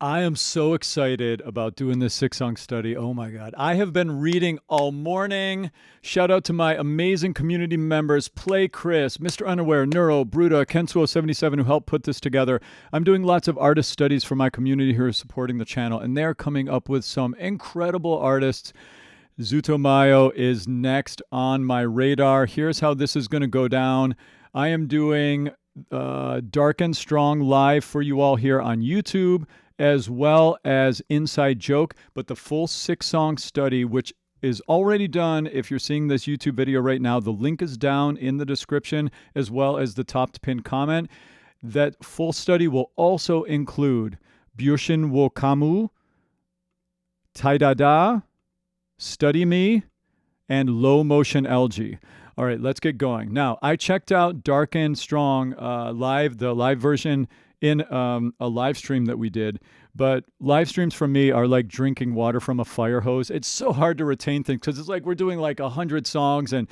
I am so excited about doing this 6 song study. Oh my God. I have been reading all morning. Shout out to my amazing community members, Play Chris, Mr. Unaware, Neuro, Bruta, Kensuo77, who helped put this together. I'm doing lots of artist studies for my community who are supporting the channel, and they're coming up with some incredible artists. Zutomayo is next on my radar. Here's how this is going to go down. I am doing Dark and Strong live for you all here on YouTube, as well as Inside Joke, but the full 6 song study, which is already done. If you're seeing this YouTube video right now, the link is down in the description, as well as the top pinned comment. That full study will also include Byushin wo Kamu, Taidada, Study Me, and Low Motion Algae. All right, let's get going. Now, I checked out Dark and Strong live, the live version in a live stream that we did. But live streams for me are like drinking water from a fire hose. It's so hard to retain things because it's like we're doing like 100 songs and,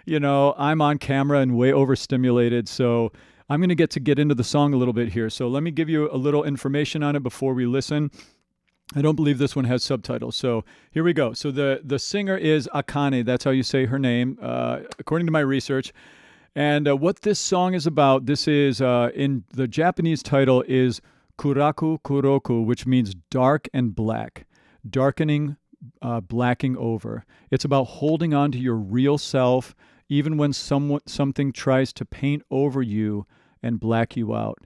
you know, I'm on camera and way overstimulated. So I'm going to get into the song a little bit here. So let me give you a little information on it before we listen. I don't believe this one has subtitles. So here we go. So the singer is Akane. That's how you say her name, according to my research. And what this song is about, this is, in the Japanese title is Kuraku Kuroku, which means dark and black, darkening, blacking over. It's about holding on to your real self, even when something tries to paint over you and black you out.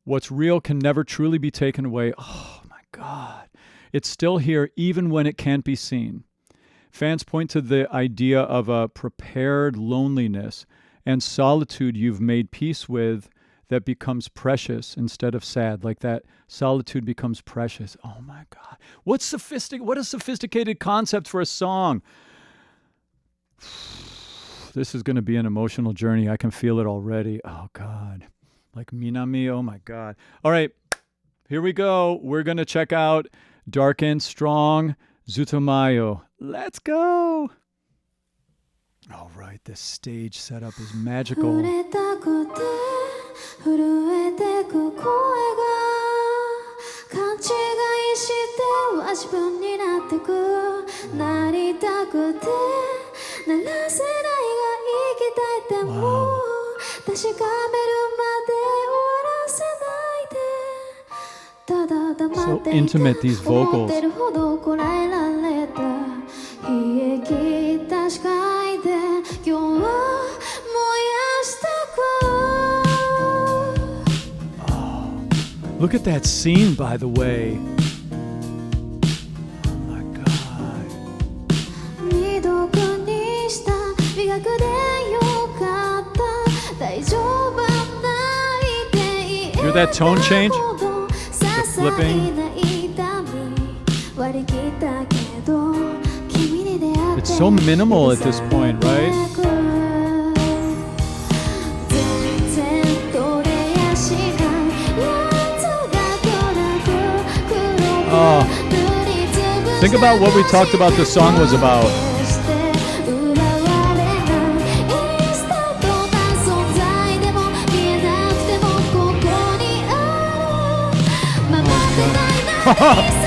What's real can never truly be taken away. Oh my God. It's still here even when it can't be seen. Fans point to the idea of a prepared loneliness and solitude you've made peace with that becomes precious instead of sad. Like that solitude becomes precious. Oh my God. What a sophisticated concept for a song. This is going to be an emotional journey. I can feel it already. Oh God. Like Minami. Oh my God. All right. Here we go. We're going to check out Dark and Strong, Zutomayo. Let's go. All right, this stage setup is magical. Wow. So intimate, these vocals. Oh, look at that scene, by the way. Oh my God. Hear that tone change? The flipping. It's so minimal at this point, right? Oh, think about what we talked about the song was about.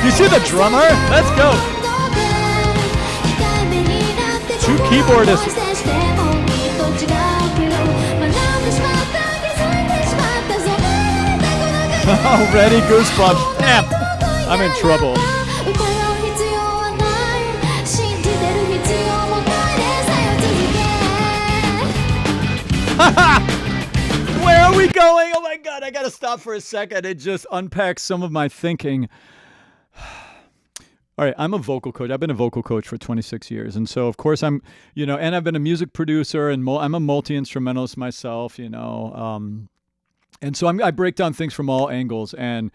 You see the drummer? Let's go. 2 keyboardists. Already goosebumps. Damn, I'm in trouble. Where are we going? Oh my God, I gotta stop for a second and just unpack some of my thinking. All right, I'm a vocal coach. I've been a vocal coach for 26 years. And so, of course, and I've been a music producer, and I'm a multi-instrumentalist myself, and so I break down things from all angles. And,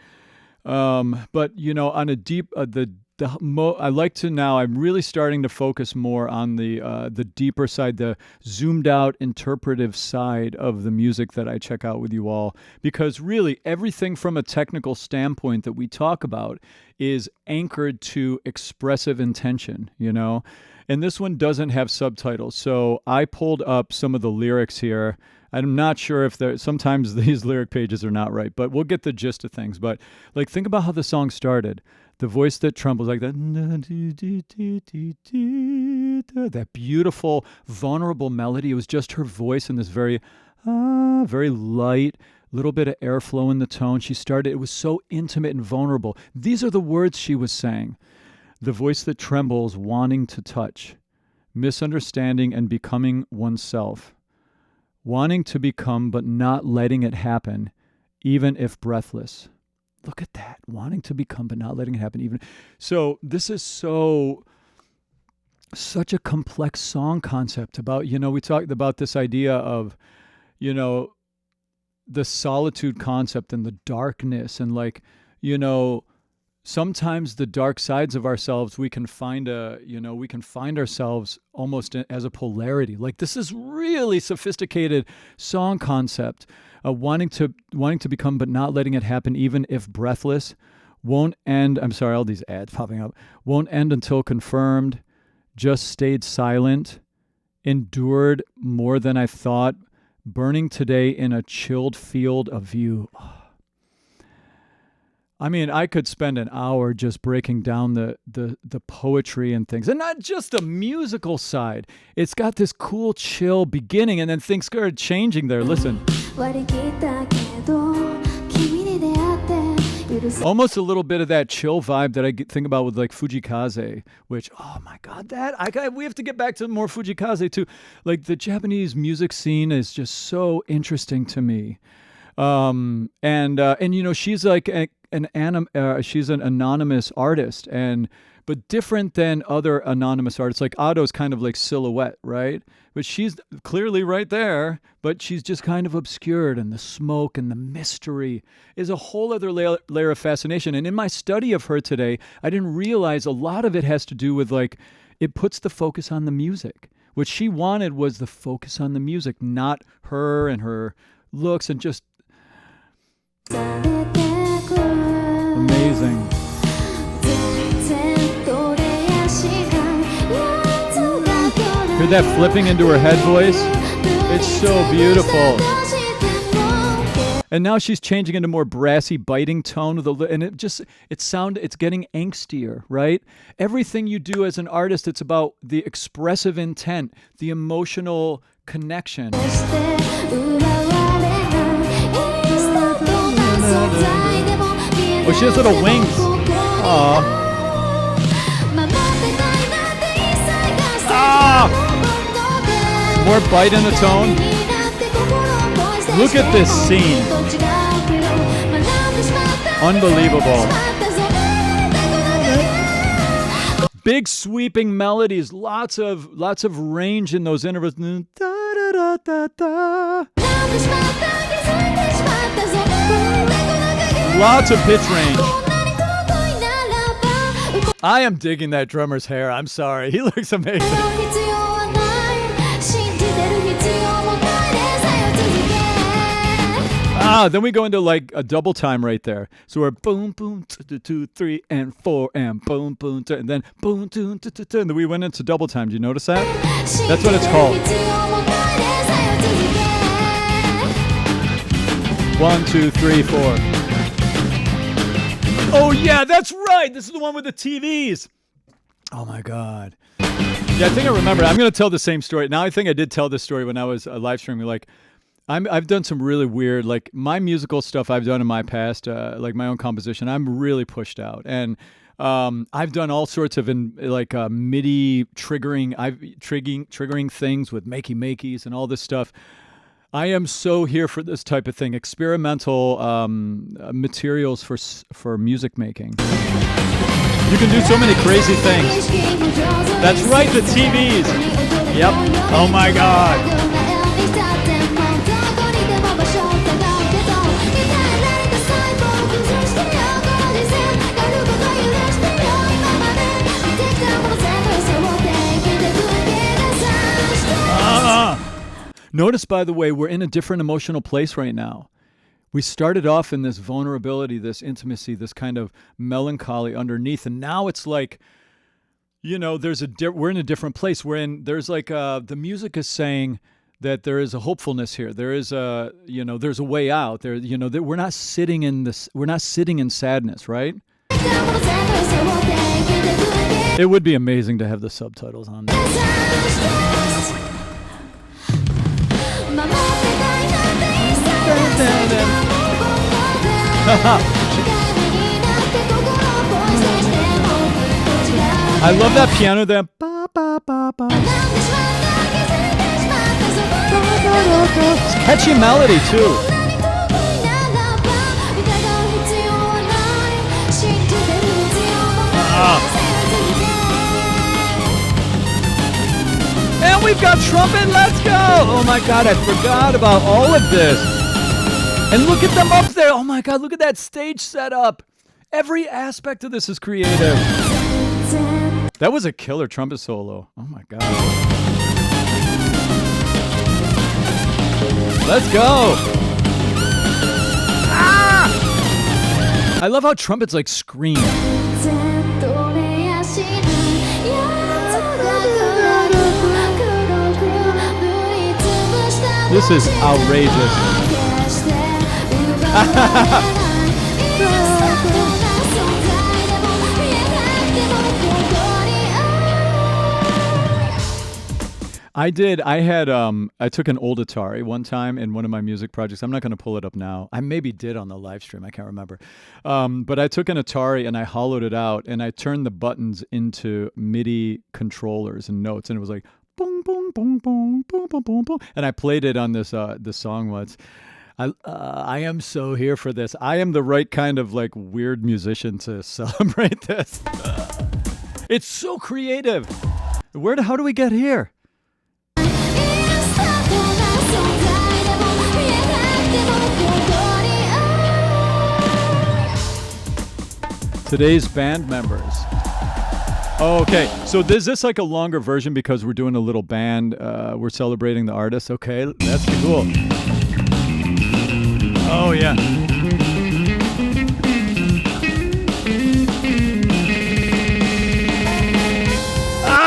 but, on a deep, I like to now, I'm really starting to focus more on the deeper side, the zoomed out interpretive side of the music that I check out with you all, because really everything from a technical standpoint that we talk about is anchored to expressive intention, and this one doesn't have subtitles. So I pulled up some of the lyrics here. I'm not sure if there. Sometimes these lyric pages are not right, but we'll get the gist of things. But like, think about how the song started. The voice that trembles like that. That beautiful, vulnerable melody. It was just her voice in this very, very light, little bit of airflow in the tone. She started. It was so intimate and vulnerable. These are the words she was saying. The voice that trembles, wanting to touch, misunderstanding and becoming oneself, wanting to become but not letting it happen, even if breathless. Look at that, wanting to become but not letting it happen even. So this is such a complex song concept about, we talked about this idea of, the solitude concept and the darkness and like, sometimes the dark sides of ourselves, we can find ourselves almost as a polarity. Like this is really sophisticated song concept, wanting to become, but not letting it happen, even if breathless, won't end. I'm sorry, all these ads popping up. Won't end until confirmed. Just stayed silent. Endured more than I thought. Burning today in a chilled field of view. I mean, I could spend an hour just breaking down the poetry and things. And not just the musical side. It's got this cool, chill beginning, and then things started changing there. Listen. Almost a little bit of that chill vibe that I think about with like Fujikaze, which, oh my God, we have to get back to more Fujikaze too. Like the Japanese music scene is just so interesting to me. She's like she's an anonymous artist, but different than other anonymous artists. Like Ato's kind of like Silhouette, right? But she's clearly right there, but she's just kind of obscured, and the smoke and the mystery is a whole other layer of fascination. And in my study of her today, I didn't realize a lot of it has to do with like, it puts the focus on the music. What she wanted was the focus on the music, not her and her looks, and just amazing. Hear that flipping into her head voice? It's so beautiful. And now she's changing into more brassy, biting tone and it's getting angstier, right? Everything you do as an artist, it's about the expressive intent, the emotional connection. Oh, she has little wings. Aww. Ah! More bite in the tone. Look at this scene. Unbelievable. Big sweeping melodies, lots of range in those intervals. Lots of pitch range. I am digging that drummer's hair. I'm sorry. He looks amazing. Then we go into like a double time right there. So we're boom, boom, 2, 3, and 4, and boom, boom, and then boom, 2, and then we went into double time. Do you notice that? That's what it's called. 1, 2, 3, 4. Oh yeah, that's right. This is the one with the TVs. Oh my God. Yeah, I think I remember. I'm going to tell the same story. Now I think I did tell this story when I was live streaming. Like, I've done some really weird, like my musical stuff I've done in my past, like my own composition, I'm really pushed out. And I've done all sorts of MIDI triggering things with makey-makeys and all this stuff. I am so here for this type of thing, experimental materials for music making. You can do so many crazy things. That's right, the TVs. Yep. Oh my God. Notice, by the way, we're in a different emotional place right now. We started off in this vulnerability, this intimacy, this kind of melancholy underneath, and now it's like, we're in a different place. There's like the music is saying, that there is a hopefulness here. There is a, there's a way out. There, that we're not sitting in this. We're not sitting in sadness, right? It would be amazing to have the subtitles on there. I love that piano there. It's catchy melody too. And we've got trumpet, let's go! Oh my god, I forgot about all of this. And look at them up there. Oh my god, look at that stage setup. Every aspect of this is creative. That was a killer trumpet solo. Oh my god. Let's go! Ah! I love how trumpets like scream. This is outrageous. I took an old Atari one time in one of my music projects. I'm not going to pull it up now. I maybe did on the live stream. I can't remember. But I took an Atari and I hollowed it out and I turned the buttons into MIDI controllers and notes. And it was like, boom, boom, boom, boom, boom, boom, boom, boom. And I played it on this song once. I am so here for this. I am the right kind of like weird musician to celebrate this. It's so creative. How do we get here? Today's band members. Okay, so is this like a longer version because we're doing a little band? We're celebrating the artists. Okay, that's cool. Oh yeah.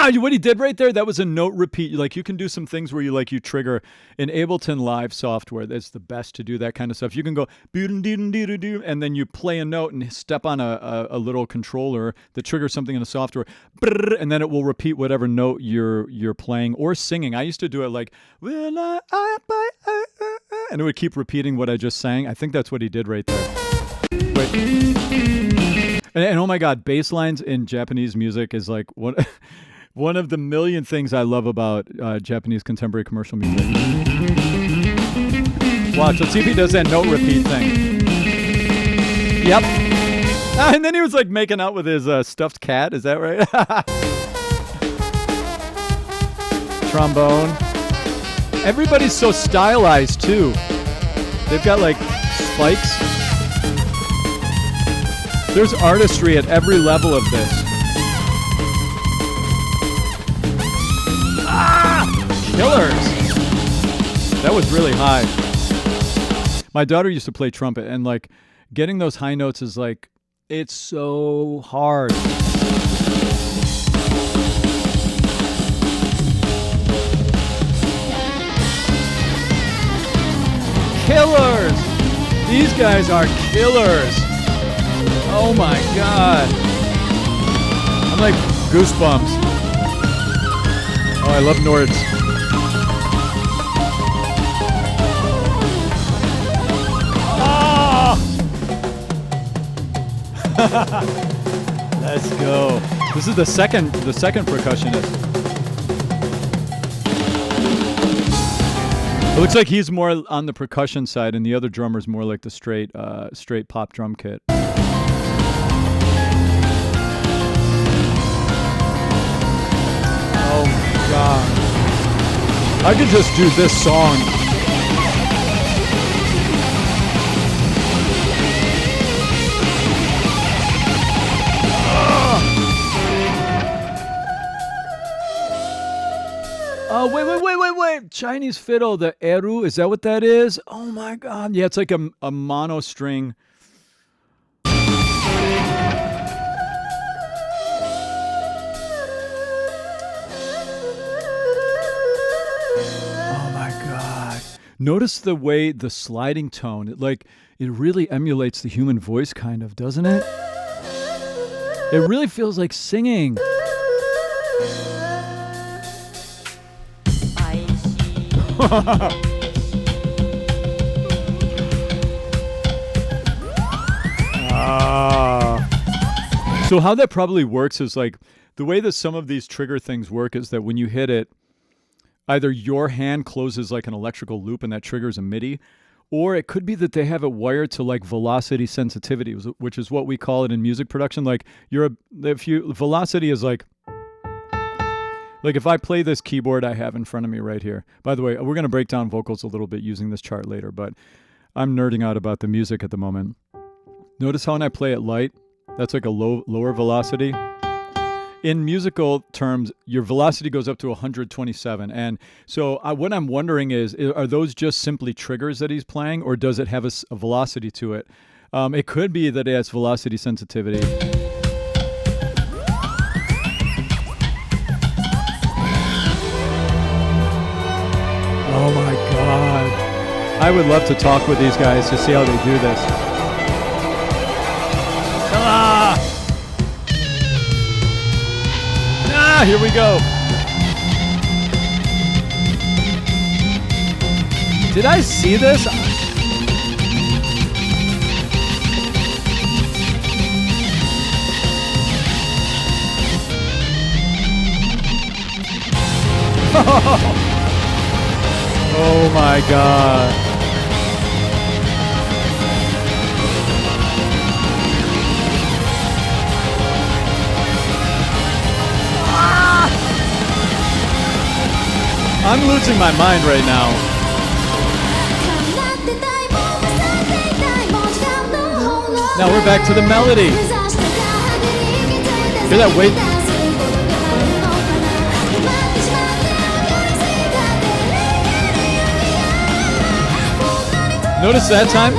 What he did right there, that was a note repeat. Like you can do some things where you trigger in Ableton Live software. That's the best to do that kind of stuff. You can go and then you play a note and step on a little controller that triggers something in the software, and then it will repeat whatever note you're playing or singing. I used to do it like and it would keep repeating what I just sang. I think that's what he did right there. Wait. And oh my God, bass lines in Japanese music is like what. One of the million things I love about Japanese contemporary commercial music. Watch, let's see if he does that note repeat thing. Yep. And then he was like making out with his stuffed cat. Is that right? Trombone. Everybody's so stylized too. They've got like spikes. There's artistry at every level of this. Killers! That was really high. My daughter used to play trumpet, and like getting those high notes is like, it's so hard. Killers! These guys are killers! Oh my god. I'm like goosebumps. Oh, I love Nords. Let's go. This is the second percussionist. It looks like he's more on the percussion side, and the other drummer's more like the straight pop drum kit. Oh my god! I could just do this song. Oh, wait. Chinese fiddle, the eru, is that what that is? Oh my god. Yeah, it's like a mono string. Oh my Notice the way the sliding tone, it really emulates the human voice kind of, doesn't it? It really feels like singing. So how that probably works is like the way that some of these trigger things work is that when you hit it, either your hand closes like an electrical loop and that triggers a MIDI, or it could be that they have it wired to like velocity sensitivity, which is what we call it in music production. Like velocity is like if I play this keyboard I have in front of me right here. By the way, we're going to break down vocals a little bit using this chart later, but I'm nerding out about the music at the moment. Notice how when I play it light, that's like a lower velocity. In musical terms, your velocity goes up to 127. And so what I'm wondering is, are those just simply triggers that he's playing, or does it have a velocity to it? It could be that it has velocity sensitivity. Oh my God. I would love to talk with these guys to see how they do this. Here we go. Did I see this? Oh my God. I'm losing my mind right now. Now we're back to the melody. Hear that weight? Notice that time?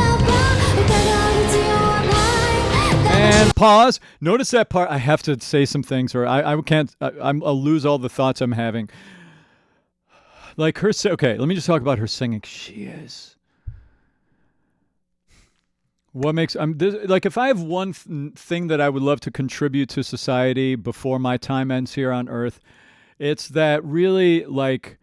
And pause. Notice that part. I have to say some things, or I can't. I'll lose all the thoughts I'm having. Like her, okay, let me just talk about her singing. She is. What makes, like if I have one thing that I would love to contribute to society before my time ends here on earth, it's that really like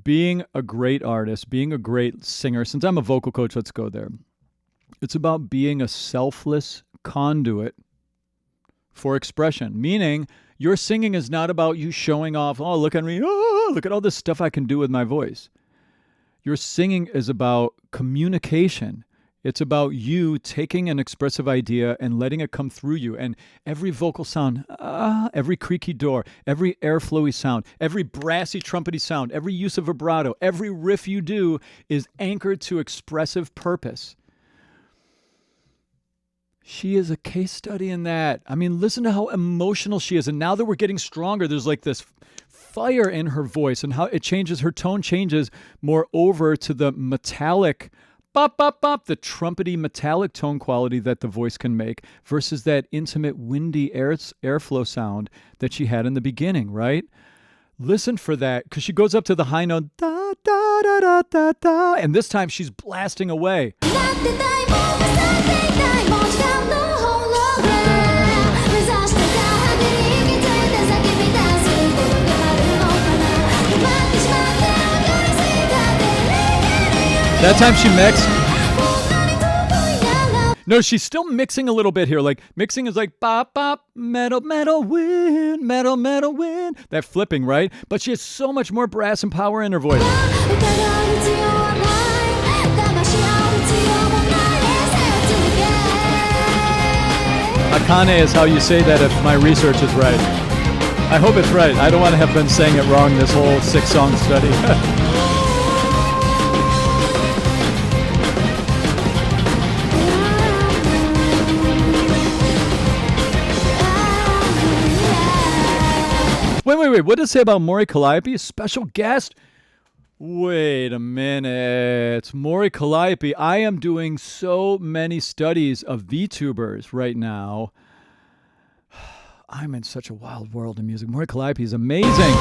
being a great artist, being a great singer. Since I'm a vocal coach, let's go there. It's about being a selfless conduit for expression, meaning your singing is not about you showing off, oh, look at me, oh, look at all this stuff I can do with my voice. Your singing is about communication. It's about you taking an expressive idea and letting it come through you. And every vocal sound, every creaky door, every airflowy sound, every brassy trumpety sound, every use of vibrato, every riff you do is anchored to expressive purpose. She is a case study in that. I mean, listen to how emotional she is. And now that we're getting stronger, there's like this fire in her voice and how it changes. Her tone changes more over to the metallic, bop, bop, bop, the trumpety metallic tone quality that the voice can make versus that intimate, windy airflow sound that she had in the beginning, right? Listen for that, because she goes up to the high note, da, da, da, da, da, da, and this time she's blasting away. That time she mixed. No, she's still mixing a little bit here. Like mixing is like bop, bop, metal, metal, wind, metal, metal, wind. That flipping, right? But she has so much more brass and power in her voice. Akane is how you say that if my research is right. I hope it's right. I don't want to have been saying it wrong this whole 6-song study. Wait. What does it say about Maury Calliope? A special guest? Wait a minute. Maury Calliope. I am doing so many studies of VTubers right now. I'm in such a wild world of music. Maury Calliope is amazing.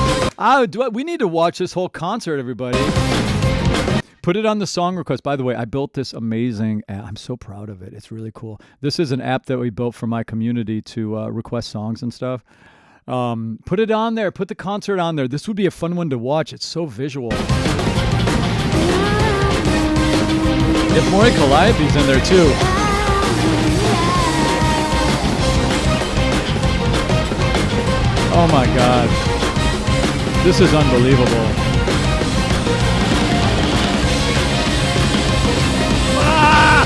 We need to watch this whole concert, everybody. Put it on the song request. By the way, I built this amazing app. I'm so proud of it. It's really cool. This is an app that we built for my community to request songs and stuff. Put it on there. Put the concert on there. This would be a fun one to watch. It's so visual. If Maury Calliope's in there too. Oh my God. This is unbelievable. Ah!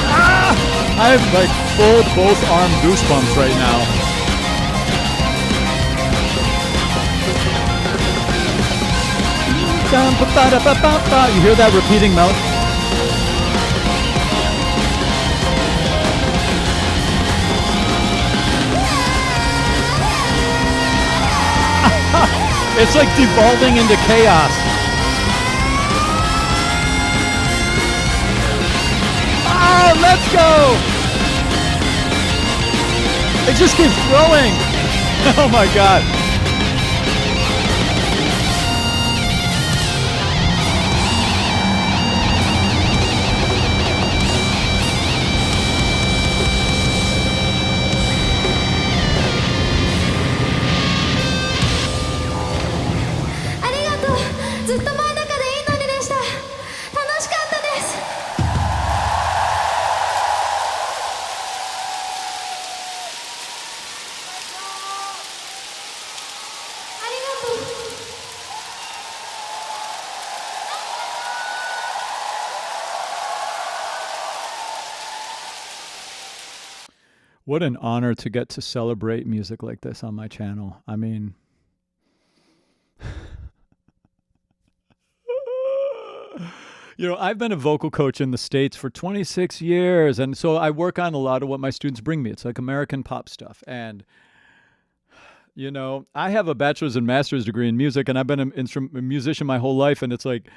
Ah! I have like full both arm goosebumps right now. You hear that repeating mouth? It's like devolving into chaos. Oh, let's go! It just keeps growing. Oh my God. What an honor to get to celebrate music like this on my channel. I mean, I've been a vocal coach in the States for 26 years. And so I work on a lot of what my students bring me. It's like American pop stuff. And, I have a bachelor's and master's degree in music, and I've been a musician my whole life. And it's like,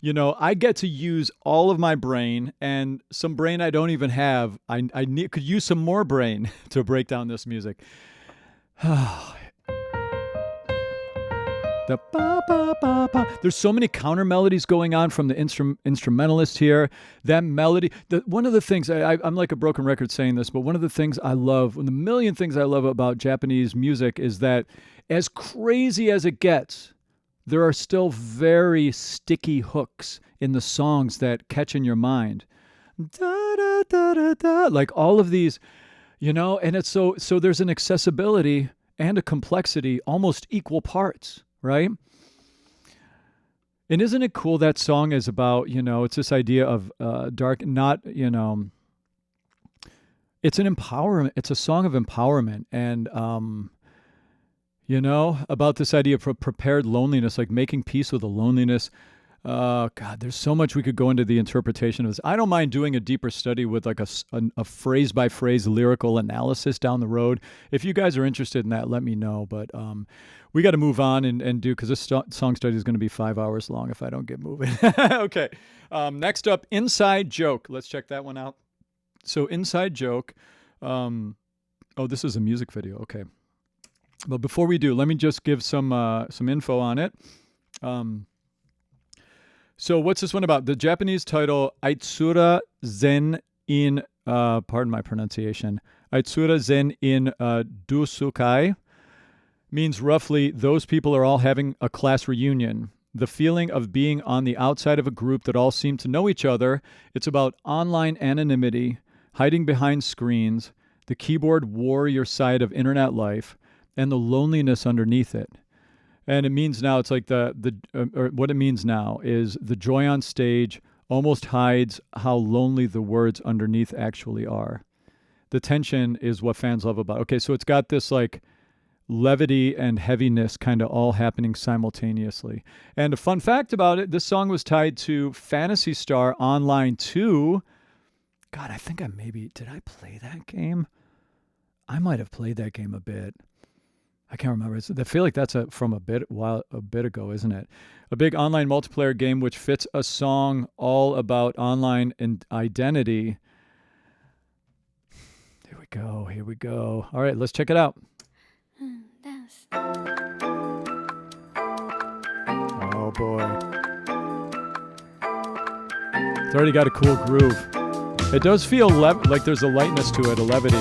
I get to use all of my brain and some brain I don't even have. I could use some more brain to break down this music. The ba, ba, ba, ba. There's so many counter melodies going on from the instrumentalist here. That melody, one of the things, I'm like a broken record saying this, but one of the things I love, one of the million things I love about Japanese music is that as crazy as it gets, there are still very sticky hooks in the songs that catch in your mind. Da, da, da, da, da. Like all of these, and it's so there's an accessibility and a complexity, almost equal parts, right? And isn't it cool that song is about, it's this idea of dark, not, it's an empowerment. It's a song of empowerment. And, about this idea of prepared loneliness, like making peace with the loneliness. God, there's so much we could go into the interpretation of this. I don't mind doing a deeper study with like a phrase by phrase lyrical analysis down the road. If you guys are interested in that, let me know. But we got to move on and do, because this song study is going to be 5 hours long if I don't get moving. Okay. Next up, Inside Joke. Let's check that one out. So Inside Joke. This is a music video. Okay. But before we do, let me just give some info on it. So what's this one about? The Japanese title, Aitsura Zen in, pardon my pronunciation, Aitsura Zen in Dusukai, means roughly, those people are all having a class reunion. The feeling of being on the outside of a group that all seem to know each other. It's about online anonymity, hiding behind screens, the keyboard warrior side of internet life, and the loneliness underneath it. And it means now, it's like what it means now is the joy on stage almost hides how lonely the words underneath actually are. The tension is what fans love about it. Okay, so it's got this like levity and heaviness kind of all happening simultaneously. And a fun fact about it, this song was tied to Phantasy Star Online 2. God, I think did I play that game? I might have played that game a bit. I can't remember. I feel like that's from a bit ago, isn't it? A big online multiplayer game which fits a song all about online and identity. Here we go. All right, let's check it out. Oh boy. It's already got a cool groove. It does feel like there's a lightness to it, a levity.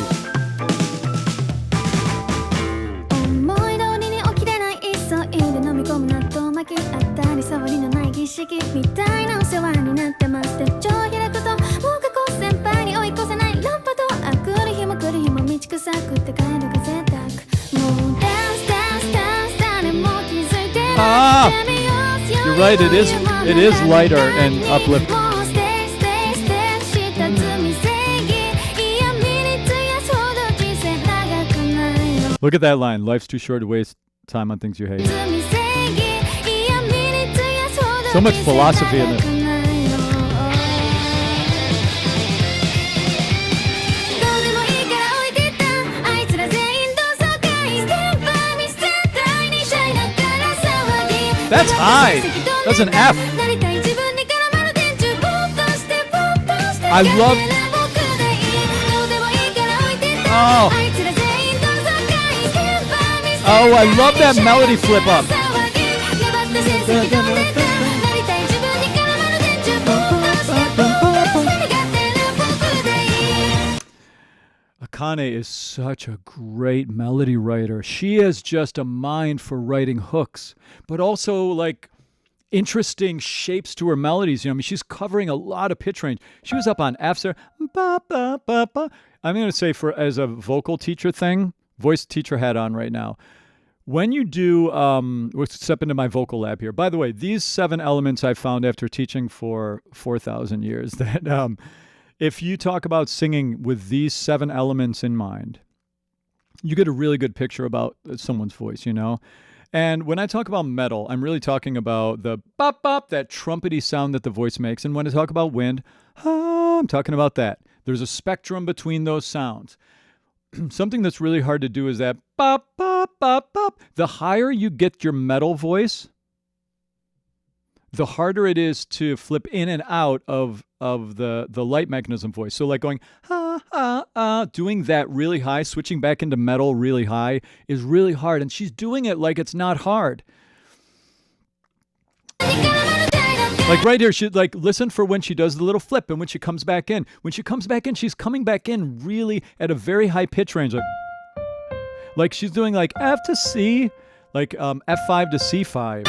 You're right, it is lighter and uplifting. Look at that line. Life's too short to waste time on things you hate. So much philosophy in it. That's high. That's an F. I love. Oh, I love that melody flip up. Akane is such a great melody writer. She has just a mind for writing hooks, but also like interesting shapes to her melodies. You know, I mean, she's covering a lot of pitch range. She was up on F's there. Ba, ba, ba, ba. I'm going to say as a vocal teacher thing, voice teacher hat on right now. When you do, we'll step into my vocal lab here. By the way, these 7 elements I found after teaching for 4,000 years that if you talk about singing with these 7 elements in mind, you get a really good picture about someone's voice, you know? And when I talk about metal, I'm really talking about the bop bop, that trumpety sound that the voice makes. And when I talk about wind, I'm talking about that. There's a spectrum between those sounds. Something that's really hard to do is that bop, bop, bop, bop. The higher you get your metal voice, the harder it is to flip in and out of the light mechanism voice. So like going, doing that really high, switching back into metal really high is really hard. And she's doing it like it's not hard. Like right here, she listen for when she does the little flip and when she comes back in. When she comes back in, she's coming back in really at a very high pitch range. Like she's doing like F to C, like F5 to C5.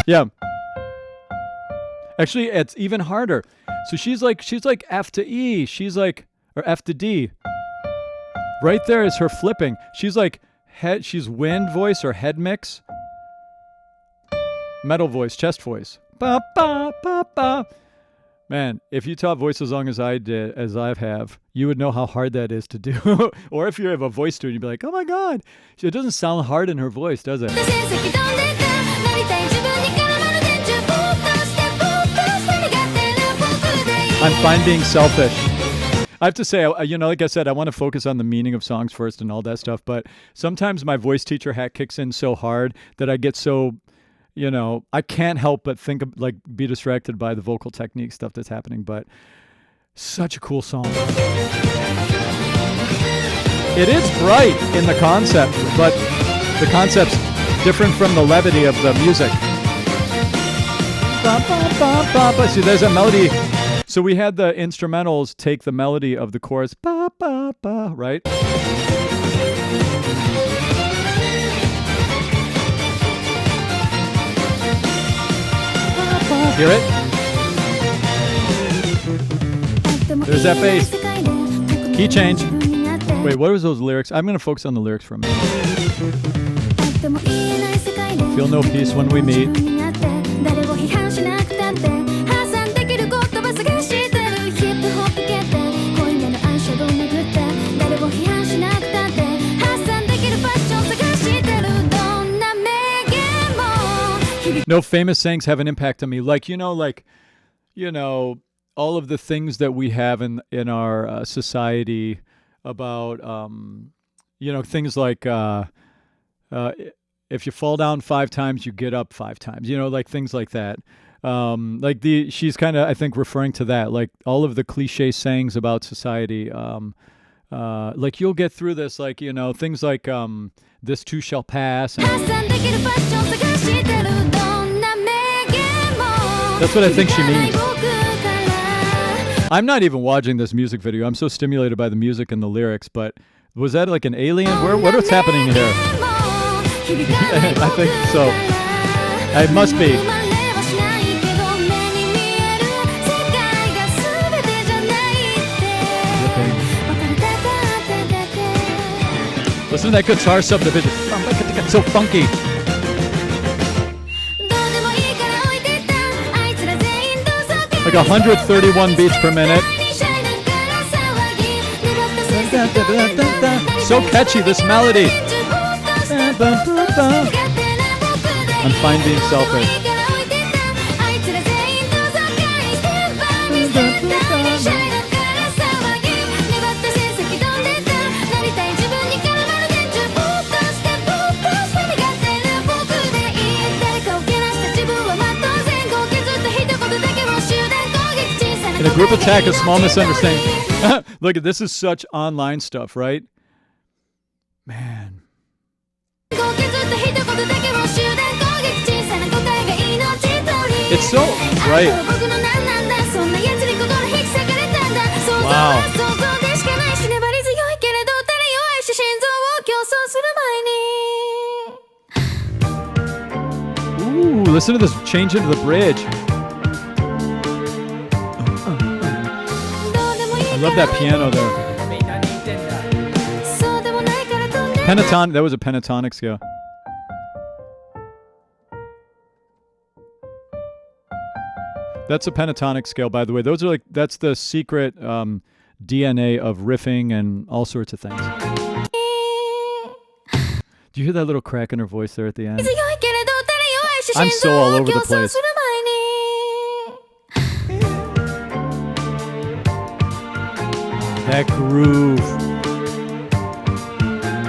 Yeah. Actually, it's even harder. So she's like F to E. She's like, or F to D. Right there is her flipping. She's like she's wind voice or head mix. Metal voice, chest voice. Ba ba ba ba. Man, if you taught voice as long as I have, you would know how hard that is to do. Or if you have a voice student, you'd be like, oh my God. It doesn't sound hard in her voice, does it? I'm fine being selfish. I have to say, like I said, I want to focus on the meaning of songs first and all that stuff. But sometimes my voice teacher hat kicks in so hard that I get so, I can't help but be distracted by the vocal technique stuff that's happening. But such a cool song. It is bright in the concept, but the concept's different from the levity of the music. See, there's a melody. So we had the instrumentals take the melody of the chorus, ba, ba, ba, right? Hear it? There's that bass. Key change. Wait, what was those lyrics? I'm going to focus on the lyrics for a minute. Feel no peace when we meet. No famous sayings have an impact on me. All of the things that we have in our society about, things like if you fall down 5 times, you get up 5 times, like things like that. Like she's kind of, I think, referring to that, like all of the cliche sayings about society. Like you'll get through this, like, you know, things like this too shall pass. And that's what I think she means. I'm not even watching this music video. I'm so stimulated by the music and the lyrics, but was that like an alien? What's happening here? I think so. It must be. Listen to that guitar subdivision. It's so funky. Like 131 beats per minute. So catchy, this melody. I'm fine being selfish. In a group attack, a small misunderstanding. Look, this is such online stuff, right? Man. It's so right. Wow. Ooh, listen to this change into the bridge. I love that piano there. Pentatonic, that was a pentatonic scale. That's a pentatonic scale, by the way. Those are like, that's the secret DNA of riffing and all sorts of things. Do you hear that little crack in her voice there at the end? I'm so all over the place. That groove.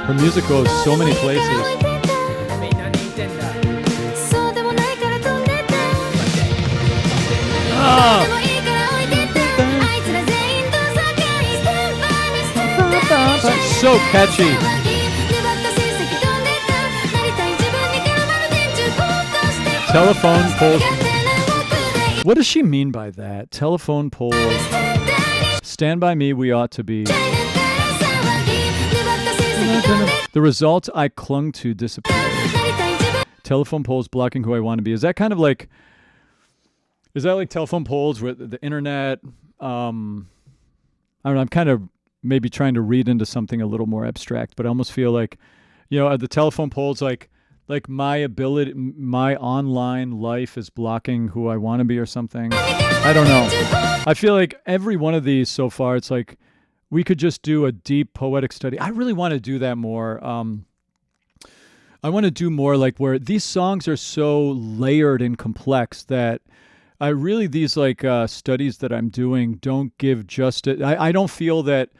Her music goes so many places. So catchy. Telephone poles. What does she mean by that? Telephone poles. Stand by me, we ought to be. The result I clung to disappeared. Telephone poles blocking who I want to be. Is that kind of like, is that like telephone poles with the internet? I don't know, I'm kind of maybe trying to read into something a little more abstract, but I almost feel like, you know, are the telephone poles like my ability, my online life is blocking who I want to be or something? I don't know. I feel like every one of these so far, it's like we could just do a deep poetic study. I really want to do that more. I want to do more like where these songs are so layered and complex that I really, these like studies that I'm doing don't give justice. I don't feel that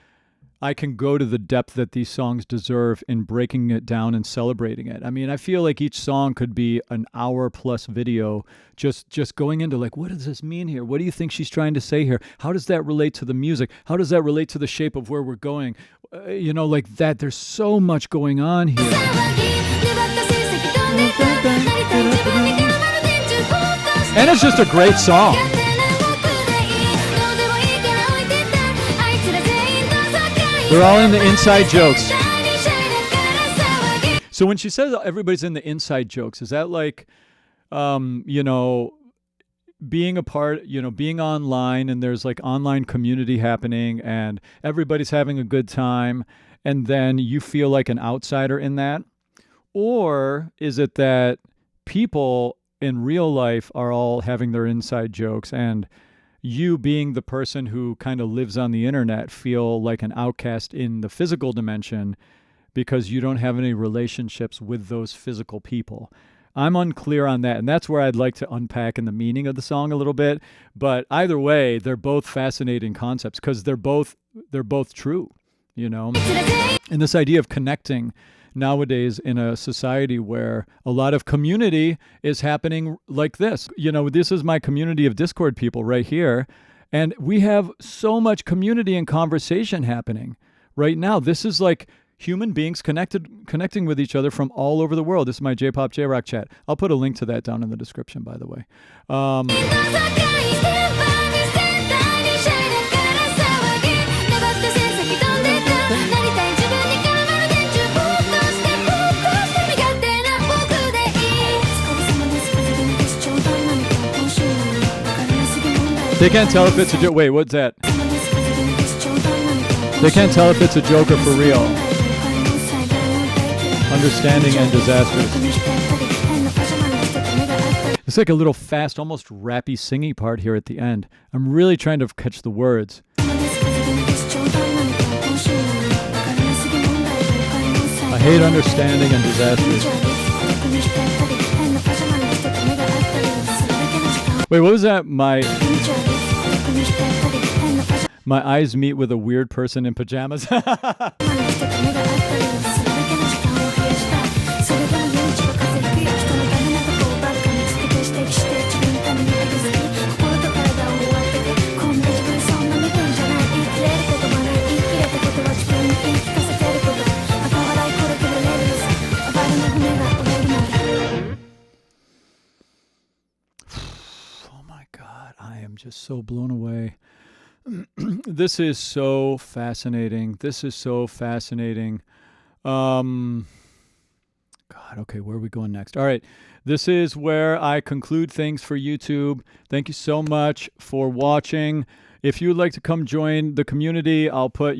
I can go to the depth that these songs deserve in breaking it down and celebrating it. I mean, I feel like each song could be an hour plus video just going into like, what does this mean here? What do you think she's trying to say here? How does that relate to the music? How does that relate to the shape of where we're going? You know, like that, there's so much going on here. And it's just a great song. They're all in the inside jokes. So when she says everybody's in the inside jokes, is that like, you know, being a part, you know, being online and there's like online community happening and everybody's having a good time and then you feel like an outsider in that? Or is it that people in real life are all having their inside jokes and you being the person who kind of lives on the internet feel like an outcast in the physical dimension because you don't have any relationships with those physical people? I'm unclear on that, and that's where I'd like to unpack in the meaning of the song a little bit. But either way, they're both fascinating concepts because they're both true, you know? And this idea of connecting, nowadays in a society where a lot of community is happening like this. You know, this is my community of Discord people right here. And we have so much community and conversation happening right now. This is like human beings connecting with each other from all over the world. This is my J-Pop J-Rock chat. I'll put a link to that down in the description, by the way. They can't tell if it's a joke. Wait, what's that? They can't tell if it's a joke or for real. Understanding and disasters. It's like a little fast, almost rappy, singy part here at the end. I'm really trying to catch the words. I hate understanding and disasters. Wait, what was that? My eyes meet with a weird person in pajamas. Oh my God, I am just so blown away. This is so fascinating. God, okay, where are we going next? All right, this is where I conclude things for YouTube. Thank you so much for watching. If you would like to come join the community, I'll put,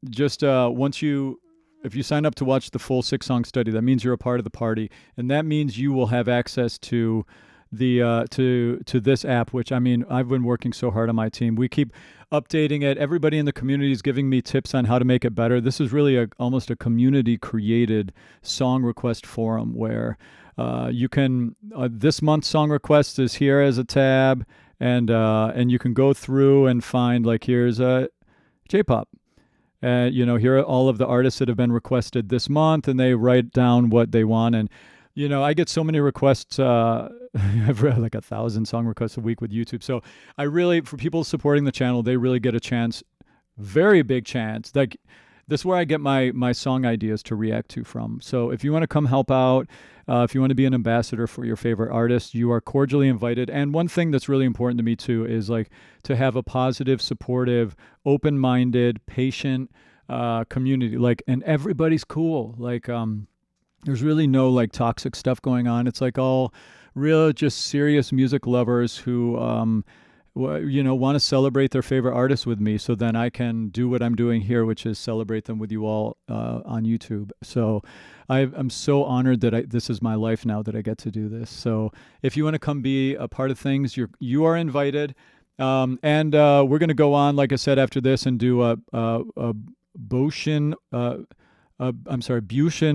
just if you sign up to watch the full 6-song study, that means you're a part of the party, and that means you will have access to the to this app, which, I mean, I've been working so hard on my team. We keep updating it. Everybody in the community is giving me tips on how to make it better. This is really almost a community created song request forum where you can this month's song request is here as a tab, and you can go through and find, like, here's a J-pop. Here are all of the artists that have been requested this month, and they write down what they want. And I get so many requests. I've read like 1,000 song requests a week with YouTube. So I really, for people supporting the channel, they really get a chance, very big chance. Like, this is where I get my song ideas to react to from. So if you want to come help out, if you want to be an ambassador for your favorite artist, you are cordially invited. And one thing that's really important to me too is, like, to have a positive, supportive, open-minded, patient community. Like, and everybody's cool. Like, there's really no, like, toxic stuff going on. It's like all real, just serious music lovers who, want to celebrate their favorite artists with me, so then I can do what I'm doing here, which is celebrate them with you all on YouTube. So I'm so honored that this is my life now, that I get to do this. So if you want to come be a part of things, you are invited. And we're going to go on, like I said, after this and do a Bushin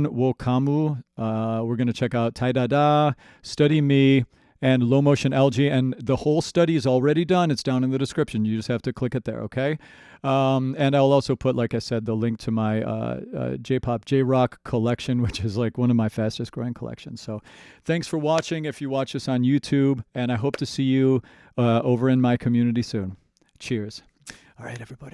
Wokamu. We're going to check out Taidada, Study Me, and Low Motion Algae. And the whole study is already done. It's down in the description. You just have to click it there, okay? And I'll also put, like I said, the link to my J-Pop J-Rock collection, which is like one of my fastest growing collections. So thanks for watching if you watch this on YouTube, and I hope to see you over in my community soon. Cheers. All right, everybody.